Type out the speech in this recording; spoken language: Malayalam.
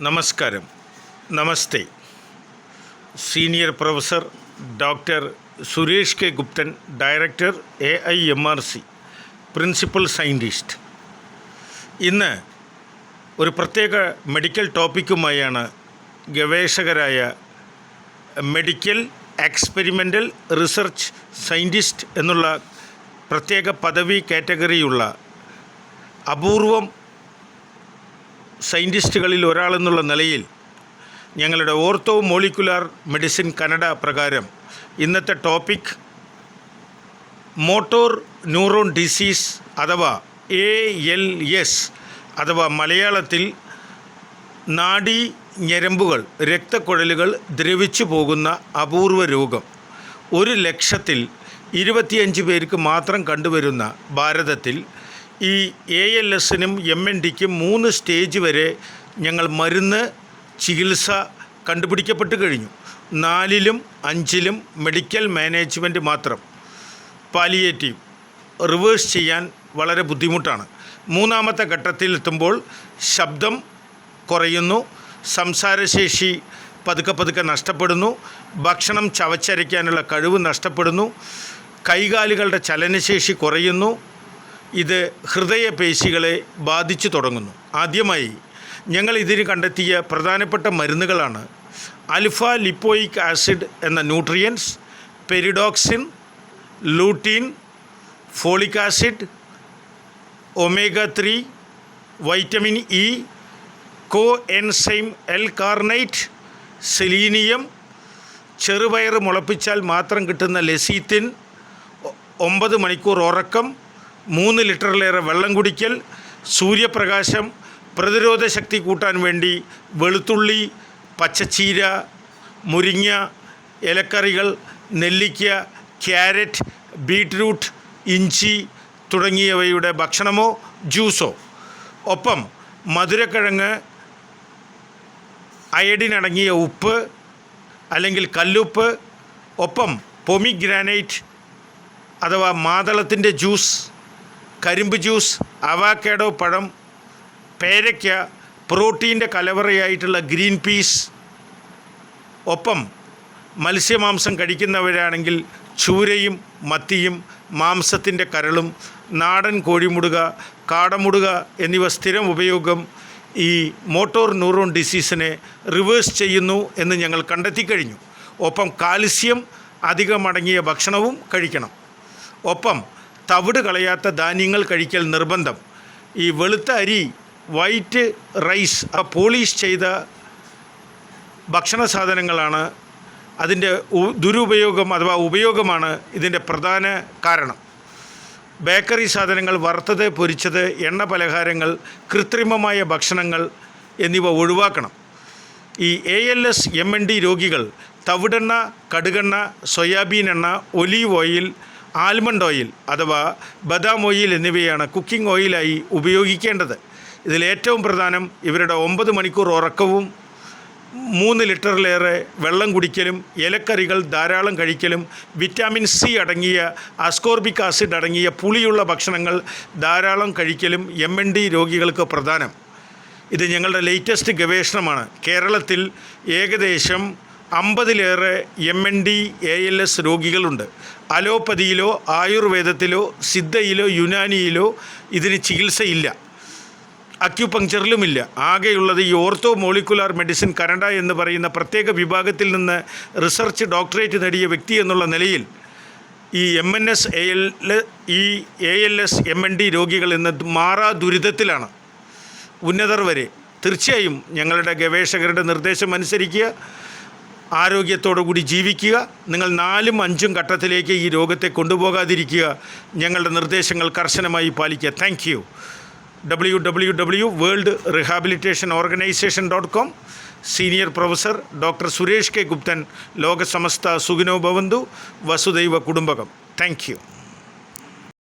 നമസ്കാരം. നമസ്തേ. Senior professor doctor Suresh K Guptan, director AIMRC, principal scientist. ഇന്ന് ഒരു പ്രത്യേക മെഡിക്കൽ ടോപ്പിക്കുമായാണ് ഗവേഷകരായ മെഡിക്കൽ എക്സ്പെരിമെൻ്റൽ റിസർച്ച് സയൻറ്റിസ്റ്റ് എന്നുള്ള പ്രത്യേക പദവി കാറ്റഗറിയുള്ള അപൂർവം സയൻറ്റിസ്റ്റുകളിൽ ഒരാളെന്നുള്ള നിലയിൽ ഞങ്ങളുടെ ഓർത്തോ മോളിക്കുലാർ മെഡിസിൻ കനഡ പ്രകാരം ഇന്നത്തെ ടോപ്പിക് മോട്ടോർ ന്യൂറോൺ ഡിസീസ് അഥവാ ALS അഥവാ മലയാളത്തിൽ നാഡീ ഞരമ്പുകൾ, രക്തക്കുഴലുകൾ ദ്രവിച്ചു പോകുന്ന അപൂർവ രോഗം. 1,00,025 പേർക്ക് മാത്രം കണ്ടുവരുന്ന ഭാരതത്തിൽ ഈ ALSനും MNDക്കും 3 സ്റ്റേജ് വരെ ഞങ്ങൾ മരുന്ന് ചികിത്സ കണ്ടുപിടിക്കപ്പെട്ട് കഴിഞ്ഞു. 4ലും 5ലും മെഡിക്കൽ മാനേജ്മെൻറ്റ് മാത്രം. പാലിയേറ്റീവ് റിവേഴ്സ് ചെയ്യാൻ വളരെ ബുദ്ധിമുട്ടാണ്. 3ാമത്തെ ഘട്ടത്തിലെത്തുമ്പോൾ ശബ്ദം കുറയുന്നു, സംസാരശേഷി പതുക്കെ നഷ്ടപ്പെടുന്നു, ഭക്ഷണം ചവച്ചരയ്ക്കാനുള്ള കഴിവ് നഷ്ടപ്പെടുന്നു, കൈകാലുകളുടെ ചലനശേഷി കുറയുന്നു. ഇത് ഹൃദയപേശികളെ ബാധിച്ചു തുടങ്ങുന്നു. ആദ്യമായി ഞങ്ങൾ ഇതിന് കണ്ടെത്തിയ പ്രധാനപ്പെട്ട മരുന്നുകളാണ് ആൽഫ ലിപ്പോയിക് ആസിഡ് എന്ന nutrients, pyridoxine, lutein, folic acid, omega-3, vitamin E, coenzyme L-കാർണൈറ്റ്, സെലീനിയം, ചെറുപയർ മുളപ്പിച്ചാൽ മാത്രം കിട്ടുന്ന ലെസീത്തിൻ, 9 മണിക്കൂർ ഉറക്കം, 3 ലിറ്ററിലേറെ വെള്ളം കുടിക്കൽ, സൂര്യപ്രകാശം, പ്രതിരോധ ശക്തി കൂട്ടാൻ വേണ്ടി വെളുത്തുള്ളി, പച്ചച്ചീര, മുരിങ്ങ, ഇലക്കറികൾ, നെല്ലിക്ക, ക്യാരറ്റ്, ബീറ്റ്റൂട്ട്, ഇഞ്ചി തുടങ്ങിയവയുടെ ഭക്ഷണമോ ജ്യൂസോ. ഒപ്പം മധുരക്കിഴങ്ങ്, അയഡിൻ അടങ്ങിയ ഉപ്പ് അല്ലെങ്കിൽ കല്ലുപ്പ്, ഒപ്പം പൊമിഗ്രാനൈറ്റ് അഥവാ മാതളത്തിൻ്റെ ജ്യൂസ്, കരിമ്പ് ജ്യൂസ്, അവക്കാഡോ പഴം, പേരയ്ക്ക, പ്രോട്ടീൻ്റെ കലവറയായിട്ടുള്ള ഗ്രീൻ പീസ്. ഒപ്പം മത്സ്യമാംസം കഴിക്കുന്നവരാണെങ്കിൽ ചൂരയും മത്തിയും, മാംസത്തിൻ്റെ കരളും, നാടൻ കോഴിമുടുക, കാടമുടുക എന്നിവ സ്ഥിരം ഉപയോഗം ഈ മോട്ടോർ ന്യൂറോൺ ഡിസീസിനെ റിവേഴ്സ് ചെയ്യുന്നു എന്ന് ഞങ്ങൾ കണ്ടെത്തിക്കഴിഞ്ഞു. ഒപ്പം കാൽസ്യം അധികമടങ്ങിയ ഭക്ഷണവും കഴിക്കണം. ഒപ്പം തവിട് കളയാത്ത ധാന്യങ്ങൾ കഴിക്കൽ നിർബന്ധം. ഈ വെളുത്ത അരി, വൈറ്റ് റൈസ്, പോളിഷ് ചെയ്ത ഭക്ഷണ സാധനങ്ങളാണ് അതിൻ്റെ ദുരുപയോഗം അഥവാ ഉപയോഗമാണ് ഇതിൻ്റെ പ്രധാന കാരണം. ബേക്കറി സാധനങ്ങൾ, വറുത്തത്, പൊരിച്ചത്, എണ്ണ പലഹാരങ്ങൾ, കൃത്രിമമായ ഭക്ഷണങ്ങൾ എന്നിവ ഒഴിവാക്കണം. ഈ ALS MND രോഗികൾ തവിടെണ്ണ, കടുകെണ്ണ, സോയാബീൻ എണ്ണ, ഒലീവ് ഓയിൽ, ആൽമണ്ട് ഓയിൽ അഥവാ ബദാം ഓയിൽ എന്നിവയാണ് കുക്കിംഗ് ഓയിലായി ഉപയോഗിക്കേണ്ടത്. ഇതിലേറ്റവും പ്രധാനം ഇവരുടെ 9 മണിക്കൂർ ഉറക്കവും 3 ലിറ്ററിലേറെ വെള്ളം കുടിക്കലും, ഇലക്കറികൾ ധാരാളം കഴിക്കലും, വിറ്റാമിൻ C അടങ്ങിയ, അസ്കോർബിക് ആസിഡ് അടങ്ങിയ പുളിയുള്ള ഭക്ഷണങ്ങൾ ധാരാളം കഴിക്കലും MND രോഗികൾക്ക് പ്രധാനം. ഇത് ഞങ്ങളുടെ ലേറ്റസ്റ്റ് ഗവേഷണമാണ്. കേരളത്തിൽ ഏകദേശം 50ലേറെ MND ALS രോഗികളുണ്ട്. അലോപ്പതിയിലോ ആയുർവേദത്തിലോ സിദ്ധയിലോ യുനാനിയിലോ ഇതിന് ചികിത്സയില്ല, അക്യുപങ്ക്ചറിലുമില്ല. ആകെയുള്ളത് ഈ ഓർത്തോ മോളിക്കുലാർ മെഡിസിൻ കനഡ എന്ന് പറയുന്ന പ്രത്യേക വിഭാഗത്തിൽ നിന്ന് റിസർച്ച് ഡോക്ടറേറ്റ് നേടിയ വ്യക്തി എന്നുള്ള നിലയിൽ ഈ ALS MND രോഗികൾ ഇന്ന് മാറാ ദുരിതത്തിലാണ്, ഉന്നതർ വരെ. തീർച്ചയായും ഞങ്ങളുടെ ഗവേഷകരുടെ നിർദ്ദേശം അനുസരിക്കുക, ആരോഗ്യത്തോടു കൂടി ജീവിക്കുക. നിങ്ങൾ 4ഉം 5ഉം ഘട്ടത്തിലേക്ക് ഈ രോഗത്തെ കൊണ്ടുപോകാതിരിക്കുക. ഞങ്ങളുടെ നിർദ്ദേശങ്ങൾ കർശനമായി പാലിക്കുക. Thank you. www.worldrehabilitationorganization.com. Senior professor doctor Suresh K Guptan. ലോക സമസ്ത സുഖിനോ ഭവന്തു, വസുദൈവ കുടുംബകം. Thank you.